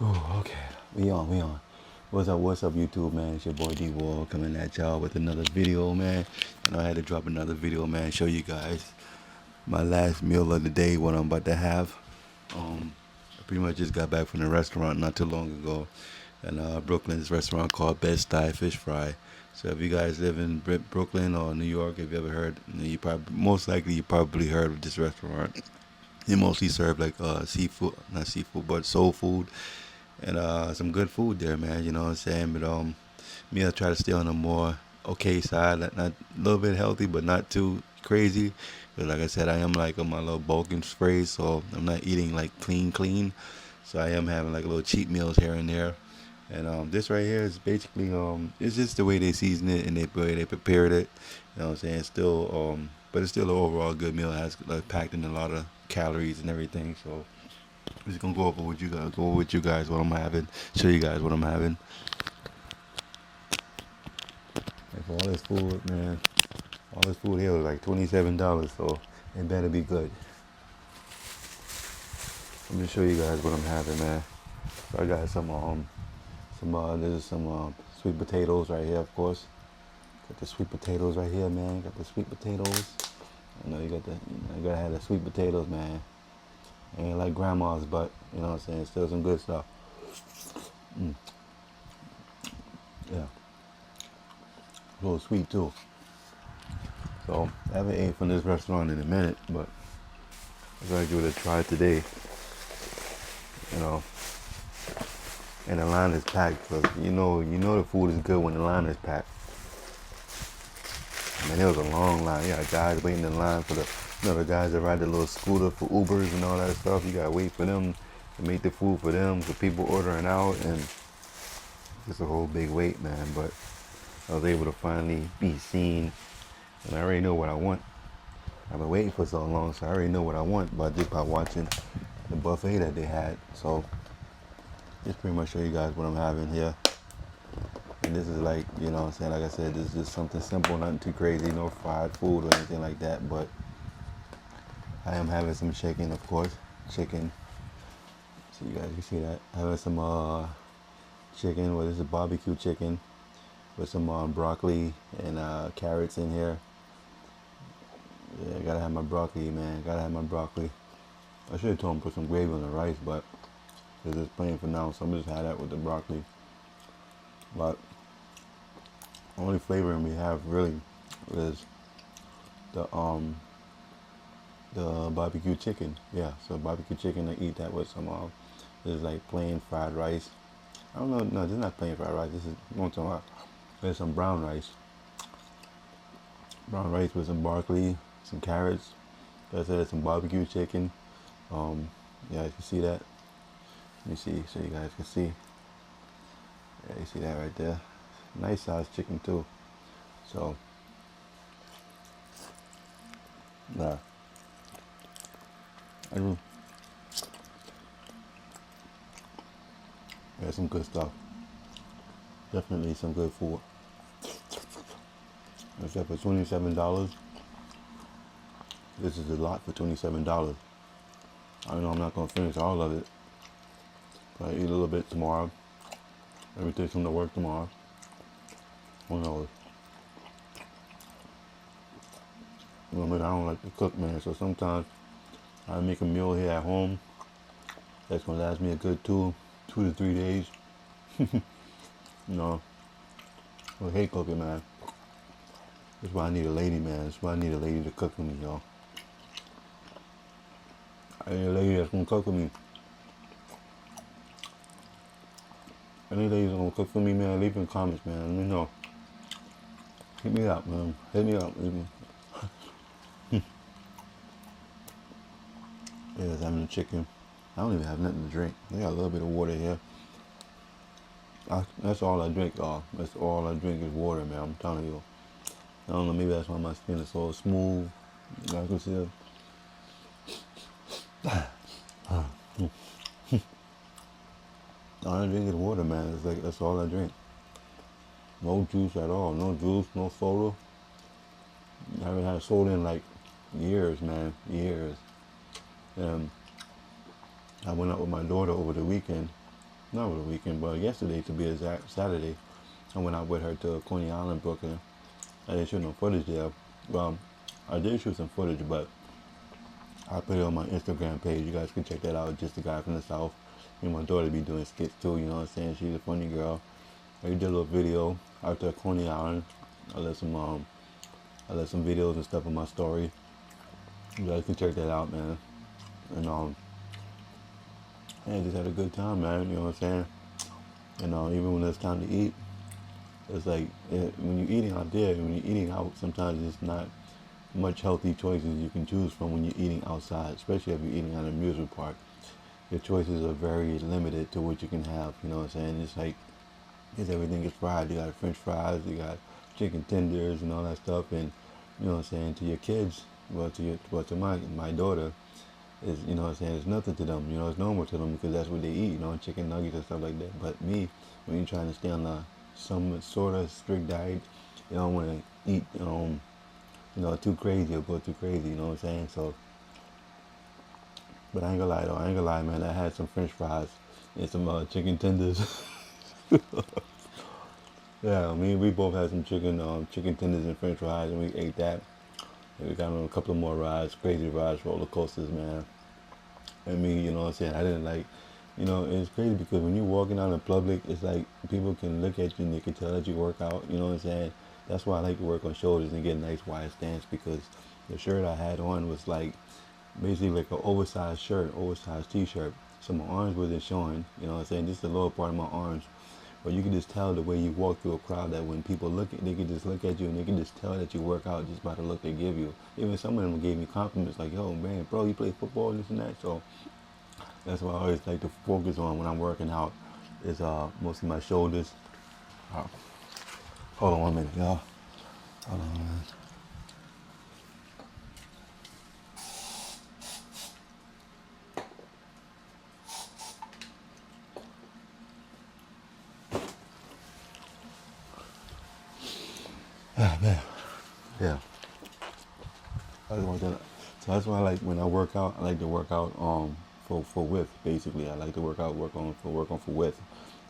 Oh, okay. We on. What's up, YouTube, man? It's your boy D-Wall coming at y'all with another video, man. And I had to drop another video, man, show you guys my last meal of the day, what I'm about to have. I pretty much just got back from the restaurant not too long ago. And Brooklyn, this restaurant called Best Thai Fish Fry. So if you guys live in Brooklyn or New York, if you ever heard, you probably, most likely you probably heard of this restaurant. They mostly serve like seafood, not seafood, but soul food and some good food there, man. You know what I'm saying? But me, I try to stay on the more okay side, not a little bit healthy, but not too crazy. 'Cause like I said, I am like on my little bulking sprays, so I'm not eating like clean. So I am having like little cheat meals here and there. And this right here is basically it's just the way they season it and the way they prepared it. You know what I'm saying? Still but it's still an overall good meal. It has like packed in a lot of calories and everything. So I'm just gonna go over with you guys what I'm having, show you guys what I'm having. And for all this food, man, all this food here was like $27, so it better be good. Let me show you guys what I'm having, man. So I got there's some sweet potatoes right here, of course. Got the sweet potatoes right here, man. Got the sweet potatoes. I know you gotta have the sweet potatoes, man. Ain't like grandma's, but you know what I'm saying. Still some good stuff. Mm, yeah, a little sweet too. So I haven't ate from this restaurant in a minute, but I'm gonna give it a try today. You know, and the line is packed because you know the food is good when the line is packed. I mean, there was a long line. You got guys waiting in line for the guys that ride the little scooter for Ubers and all that stuff. You gotta wait for them to make the food for them, for people ordering out, and it's a whole big wait, man. But I was able to finally be seen, and I already know what I want. I've been waiting for so long, so I already know what I want, but just by watching the buffet that they had. So just pretty much show you guys what I'm having here. And this is like, you know what I'm saying, like I said, this is just something simple, nothing too crazy, no fried food or anything like that, but I am having some chicken, of course, chicken, so you guys can see that. Having some chicken, well, this is barbecue chicken with some broccoli and carrots in here. Yeah, gotta have my broccoli, man, gotta have my broccoli. I should have told him to put some gravy on the rice, but it's just plain for now, so I'm just have that with the broccoli. But the only flavoring we have really is the barbecue chicken. Yeah, so barbecue chicken, I eat that with some this is like plain fried rice. I don't know, no, this is not plain fried rice. This is one time there's some brown rice. Brown rice with some broccoli, some carrots. Like I said, some barbecue chicken. Yeah, you can see that. Let me see so you guys can see. Yeah, you see that right there. Nice sized chicken too. So, yeah, I do. Yeah, some good stuff. Definitely some good food. Except for $27. This is a lot for $27. I know I'm not gonna finish all of it. But I eat a little bit tomorrow. Maybe take some to work tomorrow. Who knows? You know, I don't like to cook, man. So sometimes I make a meal here at home. That's gonna last me a good two to 3 days. You know, I hate cooking, man. That's why I need a lady, man. That's why I need a lady to cook for me, y'all. I need a lady that's gonna cook for me. Any ladies that's gonna cook for me, man, leave in the comments, man. Let me know. Hit me up, man. Hit me up. Yeah, having the chicken. I don't even have nothing to drink. I got a little bit of water here. That's all I drink, y'all. That's all I drink is water, man. I'm telling you. I don't know, maybe that's why my skin is so smooth. I can see it. All I drink is water, man. It's like, that's all I drink. No juice at all. No juice, no soda. I haven't had soda in like years, man. Years. And I went out with my daughter over the weekend not over the weekend, but yesterday to be exact, Saturday, I went out with her to Coney Island, Brooklyn. I didn't shoot no footage there. Well, I did shoot some footage, but I put it on my Instagram page. You guys can check that out. Just a guy from the South. Me and my daughter be doing skits too, you know what I'm saying? She's a funny girl. I did a little video out there at Coney Island. I I let some videos and stuff on my story. You guys can check that out, man. And yeah, just had a good time, man. You know what I'm saying? And even when it's time to eat, it's like when you're eating out there, when you're eating out, sometimes it's not much healthy choices you can choose from when you're eating outside, especially if you're eating at an amusement park. Your choices are very limited to what you can have. You know what I'm saying? It's like, because everything is fried. You got French fries, you got chicken tenders and all that stuff, and you know what I'm saying, to your kids, to my daughter, is, you know what I'm saying, it's nothing to them. You know, it's normal to them because that's what they eat. You know, chicken nuggets and stuff like that. But me, when you're trying to stay on some sort of strict diet, you don't want to eat too crazy or go too crazy. You know what I'm saying? So, but I ain't gonna lie though. I ain't gonna lie, man. I had some French fries and some chicken tenders. Yeah, I mean, we both had some chicken tenders and French fries, and we ate that. And we got on a couple of more rides, crazy rides, roller coasters, man. I mean, you know what I'm saying? I didn't like, it's crazy because when you're walking out in public, it's like people can look at you and they can tell that you work out. You know what I'm saying? That's why I like to work on shoulders and get a nice wide stance, because the shirt I had on was like basically like an oversized shirt, oversized t-shirt. So my arms wasn't showing, you know what I'm saying? Just the lower part of my arms. But you can just tell the way you walk through a crowd that when people look at, they can just look at you and they can just tell that you work out just by the look they give you. Even some of them gave me compliments like, yo, man, bro, you play football and this and that. So that's what I always like to focus on when I'm working out, is mostly my shoulders. Oh, hold on 1 minute, y'all. Hold on, man. Ah, man. Yeah. I just want to, so that's why I like when I work out. I like to work out for width. Basically, I like to work on for width.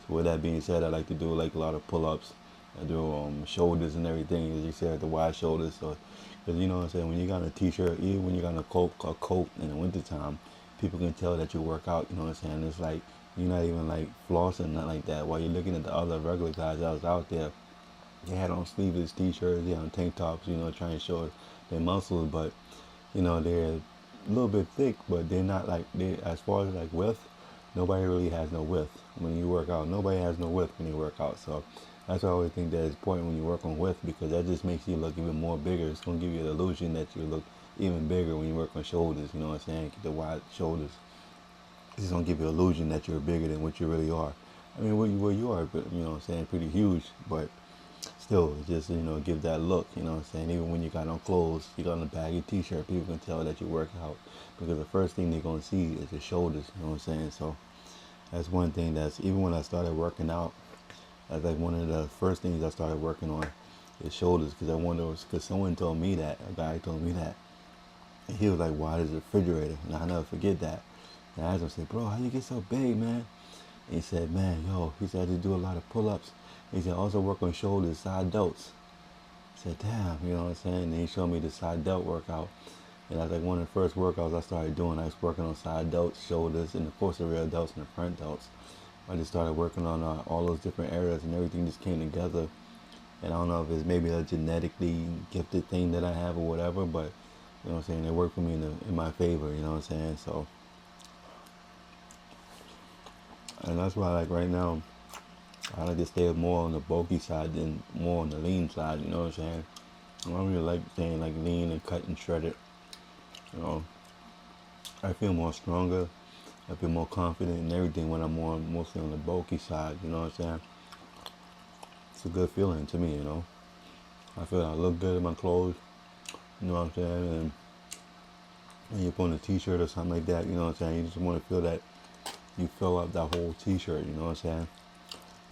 So with that being said, I like to do like a lot of pull-ups. I do shoulders and everything, as you said, the wide shoulders. So, because you know what I'm saying, when you got a t-shirt, even when you got a coat in the wintertime, people can tell that you work out. You know what I'm saying? It's like you're not even like flossing, nothing like that. While you're looking at the other regular guys that was out there, they had on sleeveless t-shirts, they had on tank tops, trying to show their muscles, but they're a little bit thick, but they're not like, they, as far as like width, nobody really has no width when you work out. Nobody has no width when you work out. So that's why I always think that it's important when you work on width, because that just makes you look even more bigger. It's going to give you the illusion that you look even bigger when you work on shoulders, you know what I'm saying? Get the wide shoulders. It's going to give you the illusion that you're bigger than what you really are. I mean, where you are, but you know what I'm saying, pretty huge, but still, just, give that look, you know what I'm saying? Even when you got on clothes, you got on a baggy t-shirt, people can tell that you work out, because the first thing they're going to see is your shoulders, you know what I'm saying? So that's one thing that's, even when I started working out, that's like one of the first things I started working on is shoulders, because I wonder, because someone told me that, a guy told me that, and he was like, why is the refrigerator? And I'll never forget that. And I asked him, I said, bro, how you get so big, man? And he said, man, he said, I just do a lot of pull-ups. He said, also work on shoulders, side delts. I said, damn, you know what I'm saying? And he showed me the side delt workout. And that's like one of the first workouts I started doing. I was working on side delts, shoulders, and of course the rear delts and the front delts. I just started working on all those different areas, and everything just came together. And I don't know if it's maybe a genetically gifted thing that I have or whatever, but you know what I'm saying, it worked for me in my favor, you know what I'm saying? So, and that's why, like, right now, I like to stay more on the bulky side than more on the lean side, you know what I'm saying? I don't really like staying like lean and cut and shredded. You know, I feel more stronger, I feel more confident in everything when I'm more mostly on the bulky side, you know what I'm saying? It's a good feeling to me, you know. I feel I look good in my clothes, you know what I'm saying? And when you put on a t-shirt or something like that, you know what I'm saying? You just want to feel that you fill up that whole t-shirt, you know what I'm saying?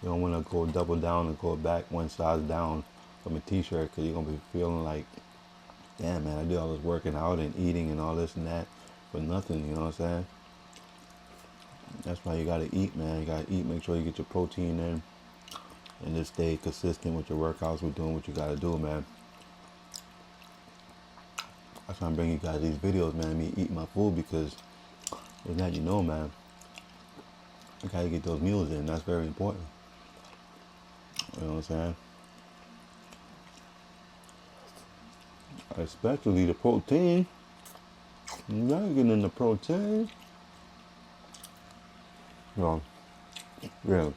You don't want to go double down and go back one size down from a t-shirt, because you're going to be feeling like, damn, man, I did all this working out and eating and all this and that for nothing, you know what I'm saying? That's why you gotta eat, man. You gotta eat. Make sure you get your protein in, and just stay consistent with your workouts. With doing what you gotta do, man. That's why I'm bringing you guys these videos, man. Me eating my food because if not, you know, man, you gotta get those meals in. That's very important. You know what I'm saying? Especially the protein. You gotta get in the protein. So, yeah.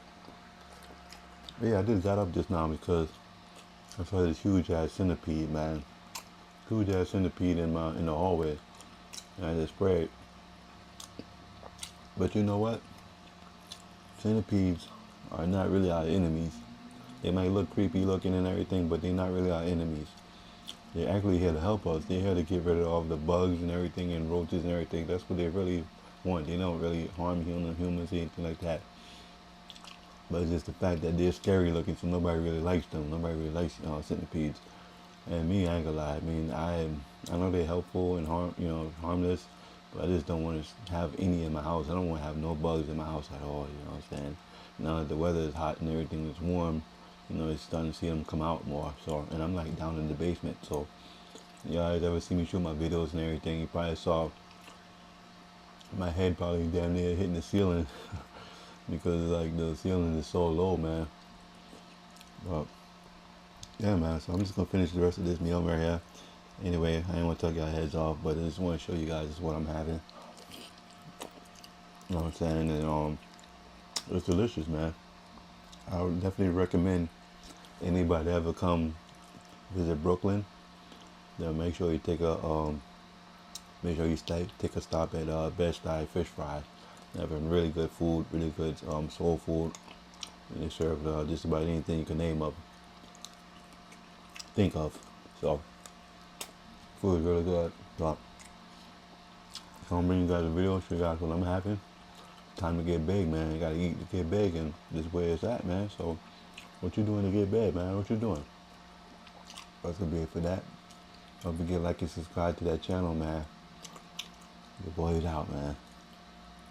But yeah, I just got up just now because I saw this huge ass centipede, man. Huge ass centipede in the hallway. And I just sprayed. But you know what? Centipedes are not really our enemies. They might look creepy looking and everything, but they're not really our enemies. They're actually here to help us. They're here to get rid of all the bugs and everything and roaches and everything. That's what they really want. They don't really harm humans or anything like that. But it's just the fact that they're scary looking, so nobody really likes them. Nobody really likes centipedes. And me, I ain't gonna lie. I mean, I know they're helpful and harmless, but I just don't want to have any in my house. I don't want to have no bugs in my house at all. You know what I'm saying? Now that the weather is hot and everything is warm, it's starting to see them come out more. So, and I'm like down in the basement. So, you guys ever see me shoot my videos and everything? You probably saw my head probably damn near hitting the ceiling because like the ceiling is so low, man. But yeah, man. So I'm just gonna finish the rest of this meal right here. Anyway, I ain't want to talk y'all heads off, but I just want to show you guys what I'm having. You know what I'm saying? And it's delicious, man. I would definitely recommend anybody ever come visit Brooklyn. Then make sure you take a stop at Best Thai Fish Fry. They have really good food, really good soul food. And they serve just about anything you can think of. So food is really good. So I'm gonna bring you guys a video, show you guys what I'm having. Time to get big, man. You gotta eat to get big, and this is where it's at, man. So what you doing to get big, man? What you doing? That's gonna be it for that. Don't forget to like and subscribe to that channel, man. Your boy is out, man.